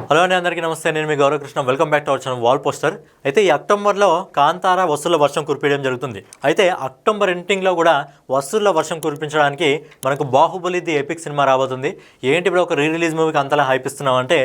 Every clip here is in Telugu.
హలో అండి, అందరికీ నమస్తే. నేను మీ Gauravkrishna. Welcome back to our channel wall poster. అయితే ఈ అక్టోబర్లో కాంతార వసూళ్ల వర్షం కురిపించడం జరుగుతుంది. అయితే అక్టోబర్ ఎండింగ్లో కూడా వసూళ్ల వర్షం కురిపించడానికి మనకు బాహుబలి ది ఎపిక్ సినిమా రాబోతుంది. ఏంటి ఇప్పుడు ఒక రీ రిలీజ్ మూవీకి అంతలా హైప్ ఇస్తున్నాం అంటే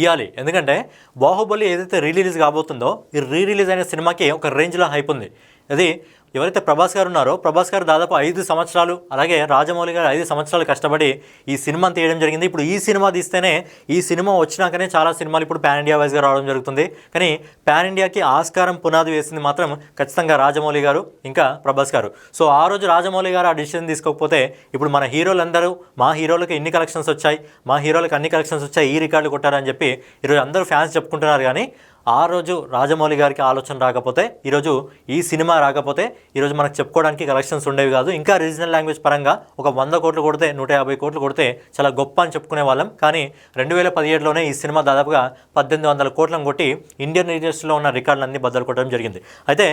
ఇవ్వాలి. ఎందుకంటే బాహుబలి ఏదైతే రీ రిలీజ్ కాబోతుందో ఈ రీ రిలీజ్ అయిన సినిమాకి ఒక రేంజ్లో హైప్ ఉంది. అది ఎవరైతే ప్రభాస్ గారు ఉన్నారో, ప్రభాస్ గారు దాదాపు 5 సంవత్సరాలు, అలాగే రాజమౌళి గారు 5 సంవత్సరాలు కష్టపడి ఈ సినిమాని తీయడం జరిగింది. ఇప్పుడు ఈ సినిమా తీస్తేనే, ఈ సినిమా వచ్చినాకనే చాలా సినిమాలు ఇప్పుడు పాన్ ఇండియా వైజ్గా రావడం జరుగుతుంది. కానీ పాన్ ఇండియాకి ఆస్కారం పునాది వేసింది మాత్రం ఖచ్చితంగా రాజమౌళి గారు ఇంకా ప్రభాస్ గారు. సో ఆ రోజు రాజమౌళి గారు ఆ డిసిషన్ తీసుకోకపోతే ఇప్పుడు మన హీరోలందరూ మా హీరోలకు ఇన్ని కలెక్షన్స్ వచ్చాయి, మా హీరోలకు అన్ని కలెక్షన్స్ వచ్చాయి, ఈ రికార్డులు కొట్టారని చెప్పి ఈరోజు అందరూ ఫ్యాన్స్ చెప్పుకుంటున్నారు. కానీ ఆ రోజు రాజమౌళి గారికి ఆలోచన రాకపోతే, ఈరోజు ఈ సినిమా రాకపోతే ఈరోజు మనకు చెప్పుకోవడానికి కలెక్షన్స్ ఉండేవి కాదు. ఇంకా రీజనల్ లాంగ్వేజ్ పరంగా ఒక 100 కోట్లు కొడితే, 150 కోట్లు కొడితే చాలా గొప్ప అని చెప్పుకునే వాళ్ళం. కానీ 2017లోనే ఈ సినిమా దాదాపుగా 1800 కోట్లను కొట్టి ఇండియన్ ఇండస్ట్రీలో ఉన్న రికార్డులన్నీ బద్దలు కొట్టడం జరిగింది. అయితే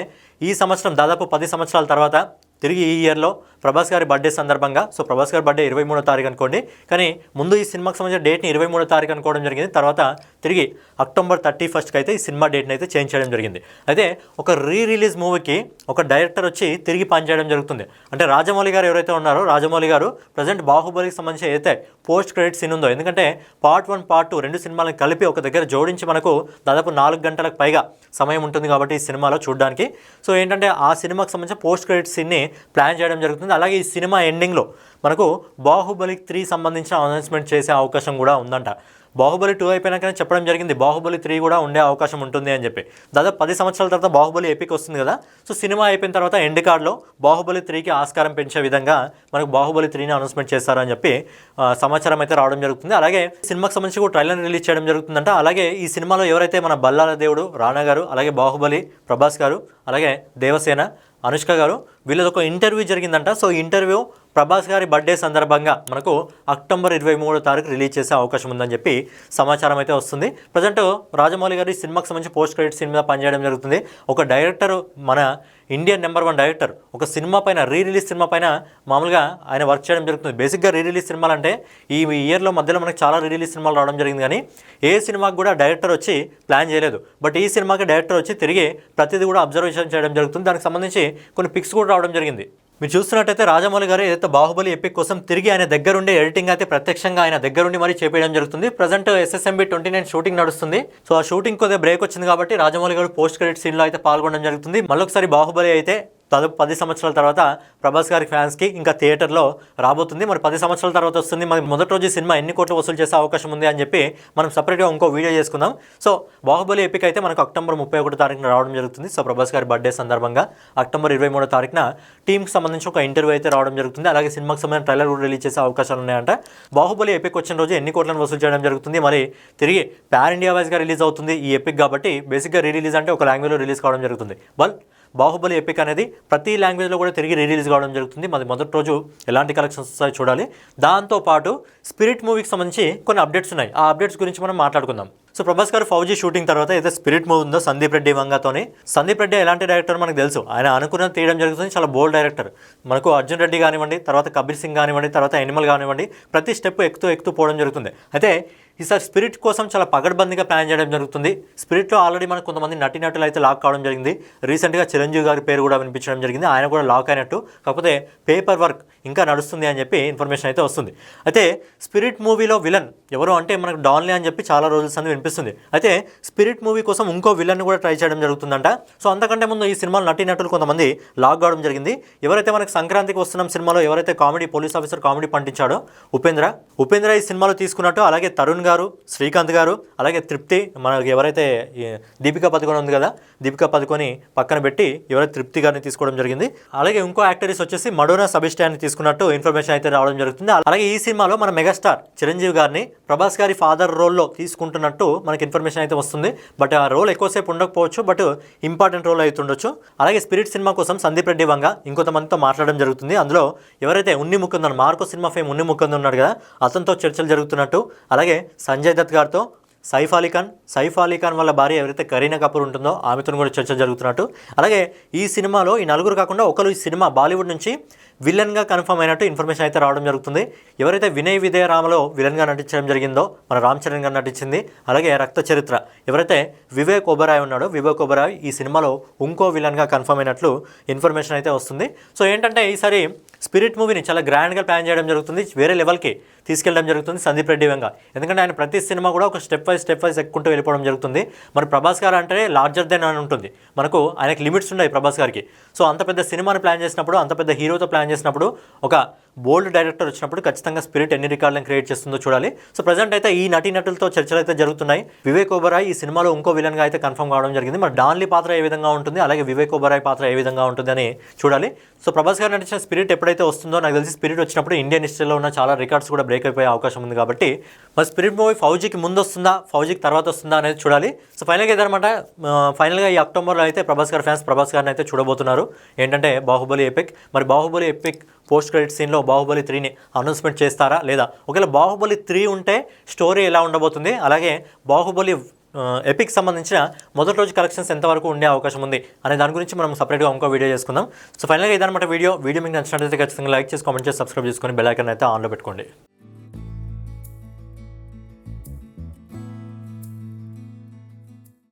ఈ సంవత్సరం దాదాపు 10 సంవత్సరాల తర్వాత తిరిగి ఈ ఇయర్లో ప్రభాస్ గారి బర్త్డే సందర్భంగా, సో ప్రభాస్ గారి బర్త్డే 23వ తారీఖు అనుకోండి, కానీ ముందు ఈ సినిమాకి సంబంధించిన డేట్ని 23వ తారీఖు అనుకోవడం జరిగింది. తర్వాత తిరిగి అక్టోబర్ 31కి అయితే ఈ సినిమా డేట్ని అయితే చేంజ్ చేయడం జరిగింది. అయితే ఒక రీ రిలీజ్ మూవీకి ఒక డైరెక్టర్ వచ్చి తిరిగి పనిచేయడం జరుగుతుంది. అంటే రాజమౌళి గారు ఎవరైతే ఉన్నారో, రాజమౌళి గారు ప్రజెంట్ బాహుబలికి సంబంధించి అయితే పోస్ట్ క్రెడిట్ సీన్ ఉందో, ఎందుకంటే పార్ట్ 1 పార్ట్ 2 రెండు సినిమాలను కలిపి ఒక దగ్గర జోడించి మనకు దాదాపు 4 గంటలకు పైగా సమయం ఉంటుంది కాబట్టి ఈ సినిమాలో చూడడానికి. సో ఏంటంటే ఆ సినిమాకి సంబంధించిన పోస్ట్ క్రెడిట్ సీన్ని ప్లాన్ చేయడం జరుగుతుంది. అలాగే ఈ సినిమా ఎండింగ్లో మనకు బాహుబలి 3 సంబంధించిన అనౌన్స్మెంట్ చేసే అవకాశం కూడా ఉందంట. బాహుబలి 2 అయిపోయినాకనే చెప్పడం జరిగింది బాహుబలి 3 కూడా ఉండే అవకాశం ఉంటుంది అని చెప్పి. దాదాపు 10 సంవత్సరాల తర్వాత బాహుబలి ఎపిక్ వస్తుంది కదా. సో సినిమా అయిపోయిన తర్వాత ఎండ్ కార్డ్లో బాహుబలి 3కి ఆస్కారం పెంచే విధంగా మనకు బాహుబలి 3ని అనౌన్స్మెంట్ చేస్తారని చెప్పి సమాచారం అయితే రావడం జరుగుతుంది. అలాగే సినిమాకి సంబంధించి కూడా ట్రైలర్ రిలీజ్ చేయడం జరుగుతుందంట. అలాగే ఈ సినిమాలో ఎవరైతే మన బల్లాల దేవుడు రానా గారు, అలాగే బాహుబలి ప్రభాస్ గారు, అలాగే దేవసేన అనుష్క గారు, వీళ్ళది ఒక ఇంటర్వ్యూ జరిగిందంట. సో ఈ ఇంటర్వ్యూ ప్రభాస్ గారి బర్త్డే సందర్భంగా మనకు అక్టోబర్ 23వ తారీఖు రిలీజ్ చేసే అవకాశం ఉందని చెప్పి సమాచారం అయితే వస్తుంది. ప్రజెంట్ రాజమౌళి గారి సినిమాకి సంబంధించి పోస్ట్ క్రెడిట్ సీన్ మీద పనిచేయడం జరుగుతుంది. ఒక డైరెక్టర్, మన ఇండియన్ నెంబర్ 1 డైరెక్టర్ ఒక సినిమా పైన, రీ రిలీజ్ సినిమా పైన మామూలుగా ఆయన వర్క్ చేయడం జరుగుతుంది. బేసిక్గా రీ రిలీజ్ సినిమాలు అంటే ఈ ఇయర్లో మధ్యలో మనకు చాలా రీ రిలీజ్ సినిమాలు రావడం జరిగింది. కానీ ఏ సినిమాకి కూడా డైరెక్టర్ వచ్చి ప్లాన్ చేయలేదు. బట్ ఈ సినిమాకి డైరెక్టర్ వచ్చి తిరిగి ప్రతిదీ కూడా అబ్జర్వేషన్ చేయడం జరుగుతుంది. దానికి సంబంధించి కొన్ని పిక్స్ కూడా రావడం జరిగింది. మీరు చూస్తున్నట్టయితే రాజమౌళి గారు ఏదైతే బాహుబలి ఎపిక్ కోసం తిరిగి ఆయన దగ్గరుండి ఎడిటింగ్ అయితే ప్రత్యక్షంగా ఆయన దగ్గరుండి మరీ చేపేయడం జరుగుతుంది. ప్రజెంట్ SSMB 29 షూటింగ్ నడుస్తుంది. సో ఆ షూటింగ్ కొద్దిగా బ్రేక్ వచ్చింది కాబట్టి రాజమౌళి గారు పోస్ట్ క్రెడిట్ సీన్లో అయితే పాల్గొనడం జరుగుతుంది. మళ్ళొకసారి బాహుబలి అయితే దాదాపు 10 సంవత్సరాల తర్వాత ప్రభాస్ గారి ఫ్యాన్స్కి ఇంకా థియేటర్లో రాబోతుంది. మరి 10 సంవత్సరాల తర్వాత వస్తుంది. మరి మొదటి రోజు సినిమా ఎన్ని కోట్లు వసూలు చేసే అవకాశం ఉంది అని చెప్పి మనం సపరేట్గా ఇంకో వీడియో చేసుకుందాం. సో బాహుబలి ఎపిక్ అయితే మనకు అక్టోబర్ 31 తారీఖున రావడం జరుగుతుంది. సో ప్రభాస్ గారి బర్త్డే సందర్భంగా అక్టోబర్ 23వ తారీఖున టీంకి సంబంధించి ఒక ఇంటర్వ్యూ అయితే రావడం జరుగుతుంది. అలాగే సినిమాకి సంబంధించిన ట్రైలర్ కూడా రిలీజ్ చేసే అవకాశాలు ఉన్నాయంట. బాహుబలి ఎపిక్ వచ్చిన రోజు ఎన్ని కోట్లను వసూలు చేయడం జరుగుతుంది, మరి తిరిగి పాన్ ఇండియా వైజ్గా రిలీజ్ అవుతుంది ఈ ఎపిక్ కాబట్టి బేసిక్గా రీ రిలీజ్ అంటే ఒక లాంగ్వేజ్లో రిలీజ్ కావడం జరుగుతుంది. బాహుబలి ఎపిక్ అనేది ప్రతి లాంగ్వేజ్లో కూడా తిరిగి రీ రిలీజ్ కావడం జరుగుతుంది. మరి మొదటి రోజు ఎలాంటి కలెక్షన్స్ వస్తాయో చూడాలి. దాంతోపాటు స్పిరిట్ మూవీకి సంబంధించి కొన్ని అప్డేట్స్ ఉన్నాయి. ఆ అప్డేట్స్ గురించి మనం మాట్లాడుకుందాం. సో ప్రభాస్ గారు ఫౌజీ షూటింగ్ తర్వాత ఏదైతే స్పిరిట్ మూవీ ఉందో సందీప్ రెడ్డి వంగతోని, సందీప్ రెడ్డి ఎలాంటి డైరెక్టర్ మనకు తెలుసు, ఆయన అనుకున్నది తీయడం జరుగుతుంది. చాలా బోల్డ్ డైరెక్టర్. మనకు అర్జున్ రెడ్డి కానివ్వండి, తర్వాత కబీర్ సింగ్ కానివ్వండి, తర్వాత ఎనిమల్ కానివ్వండి, ప్రతి స్టెప్ ఎక్కుతూ పోవడం జరుగుతుంది. అయితే ఈసారి స్పిరిట్ కోసం చాలా పగడ్బందీగా ప్లాన్ చేయడం జరుగుతుంది. స్పిరిట్లో ఆల్రెడీ మనకు కొంతమంది నటీనటులు అయితే లాక్ కావడం జరిగింది. రీసెంట్గా చిరంజీవి గారి పేరు కూడా వినిపించడం జరిగింది. ఆయన కూడా లాక్ అయినట్టు, కాకపోతే పేపర్ వర్క్ ఇంకా నడుస్తుంది అని చెప్పి ఇన్ఫర్మేషన్ అయితే వస్తుంది. అయితే స్పిరిట్ మూవీలో విలన్ ఎవరు అంటే మనకు డాన్లీ అని చెప్పి చాలా రోజుల సంది వినిపిస్తుంది. అయితే స్పిరిట్ మూవీ కోసం ఇంకో విలన్ కూడా ట్రై చేయడం జరుగుతుందంట. సో అంతకంటే ముందు ఈ సినిమాలో నటీనటులు కొంతమంది లాక్ కావడం జరిగింది. ఎవరైతే మనకు సంక్రాంతికి వస్తున్న సినిమాలో ఎవరైతే కామెడీ పోలీస్ ఆఫీసర్ కామెడీ పండించాడో ఉపేంద్ర ఈ సినిమాలో తీసుకున్నట్టు, అలాగే తరుణ్ గారు, శ్రీకాంత్ గారు, అలాగే తృప్తి, మనకి ఎవరైతే దీపికా పదుకొని ఉంది కదా, దీపికా పదుకొని పక్కన పెట్టి ఎవరైతే తృప్తి గారిని తీసుకోవడం జరిగింది. అలాగే ఇంకో యాక్టరీస్ వచ్చేసి మడోనా సబిస్టాన్ని తీసుకున్నట్టు ఇన్ఫర్మేషన్ అయితే రావడం జరుగుతుంది. అలాగే ఈ సినిమాలో మన మెగాస్టార్ చిరంజీవి గారిని ప్రభాస్ గారి ఫాదర్ రోల్లో తీసుకుంటున్నట్టు మనకి ఇన్ఫర్మేషన్ అయితే వస్తుంది. బట్ ఆ రోల్ ఎక్కువసేపు ఉండకపోవచ్చు, బట్ ఇంపార్టెంట్ రోల్ అయితే ఉండొచ్చు. అలాగే స్పిరిట్ సినిమా కోసం సందీప్ రెడ్డి వంగ ఇంకొంతమందితో మాట్లాడడం జరుగుతుంది. అందులో ఎవరైతే ఉన్ని ముకుందన్, మార్కో సినిమా ఫేమ్ ఉన్ని ముకుందన్ ఉన్నాడు కదా, అతనితో చర్చలు జరుగుతున్నట్టు, అలాగే సంజయ్ దత్ గారితో, సైఫ్ అలీ ఖాన్ వాళ్ళ భార్య ఎవరైతే కరీనా కపూర్ ఉంటుందో ఆమెతో కూడా చర్చ జరుగుతున్నట్టు, అలాగే ఈ సినిమాలో ఈ నలుగురు కాకుండా ఒకరు ఈ సినిమా బాలీవుడ్ నుంచి విలన్గా కన్ఫర్మ్ అయినట్టు ఇన్ఫర్మేషన్ అయితే రావడం జరుగుతుంది. ఎవరైతే వినయ్ విజయ రామలో విలన్గా నటించడం జరిగిందో మన రామ్ చరణ్ గారు నటించింది, అలాగే రక్త చరిత్ర ఎవరైతే వివేక్ ఒబెరాయ్ ఉన్నాడో వివేక్ ఒబెరాయ్ ఈ సినిమాలో ఇంకో విలన్గా కన్ఫర్మ్ అయినట్లు ఇన్ఫర్మేషన్ అయితే వస్తుంది. సో ఏంటంటే ఈసారి స్పిరిట్ మూవీని చాలా గ్రాండ్గా ప్లాన్ చేయడం జరుగుతుంది, వేరే లెవెల్కి తీసుకెళ్ళడం జరుగుతుంది సందీప్ రెడ్డి వెంగ. ఎందుకంటే ఆయన ప్రతి సినిమా కూడా ఒక స్టెప్ వైజ్ ఎక్కుంటూ వెళ్ళిపోవడం జరుగుతుంది. మరి ప్రభాస్ గారు అంటే లార్జర్ దెన్ అని ఉంటుంది, మనకు ఆయనకి లిమిట్స్ ఉన్నాయి ప్రభాస్ గారికి. సో అంత పెద్ద సినిమాని ప్లాన్ చేసినప్పుడు, అంత పెద్ద హీరోతో ప్లాన్ చేసినప్పుడు, ఒక బోల్డ్ డైరెక్టర్ వచ్చినప్పుడు ఖచ్చితంగా స్పిరిట్ ఎన్ని రికార్డులను క్రియేట్ చేస్తుందో చూడాలి. సో ప్రజెంట్ అయితే ఈ నటీనటులతో చర్చలు అయితే జరుగుతున్నాయి. వివేక్ ఒబెరాయ్ ఈ సినిమాలో ఇంకో విలన్గా అయితే కన్ఫర్మ్ కావడం జరిగింది. మరి డాన్లీ పాత్ర ఏ విధంగా ఉంటుంది, అలాగే వివేక్ ఒబెరాయ్ పాత్ర ఏ విధంగా ఉంటుంది అని చూడాలి. సో ప్రభాస్ గారు నటించిన స్పిరిట్ ఎప్పుడైతే వస్తుందో, నాకు తెలిసి స్పిరిట్ వచ్చినప్పుడు ఇండియన్ హిస్టరీలో ఉన్న చాలా రికార్డ్స్ కూడా బ్రేక్ అయిపోయే అవకాశం ఉంది. కాబట్టి మరి స్పిరిట్ మూవీ ఫౌజీకి ముందు వస్తుందా, ఫౌజీకి తర్వాత వస్తుందా అనేది చూడాలి. సో ఫైనల్గా ఇదనమాట. ఫైనల్గా ఈ అక్టోబర్లో అయితే ప్రభాస్ గారి ఫ్యాన్స్ ప్రభాస్ గారిని అయితే చూడబోతున్నారు. ఏంటంటే బాహుబలి ఎపిక్. మరి బాహుబలి ఎపిక్ పోస్ట్ క్రెడిట్ సీన్లో బాహుబలి 3ని అనౌన్స్మెంట్ చేస్తారా లేదా, ఒకవేళ బాహుబలి 3 ఉంటే స్టోరీ ఎలా ఉండబోతుంది, అలాగే బాహుబలి ఎపిక్ సంబంధించిన మొదటి రోజు కలెక్షన్స్ ఎంతవరకు ఉండే అవకాశం ఉంది అనే దాని గురించి మనం సపరేట్గా ఇంకో వీడియో చేసుకుందాం. సో ఫైనల్గా ఇదనమాట వీడియో మీకు నచ్చినట్లయితే ఖచ్చితంగా లైక్ చేసి కామెంట్ చేసి సబ్స్క్రైబ్ చేసుకొని బెల్ ఐకాన్ అయితే ఆన్లో పెట్టుకోండి.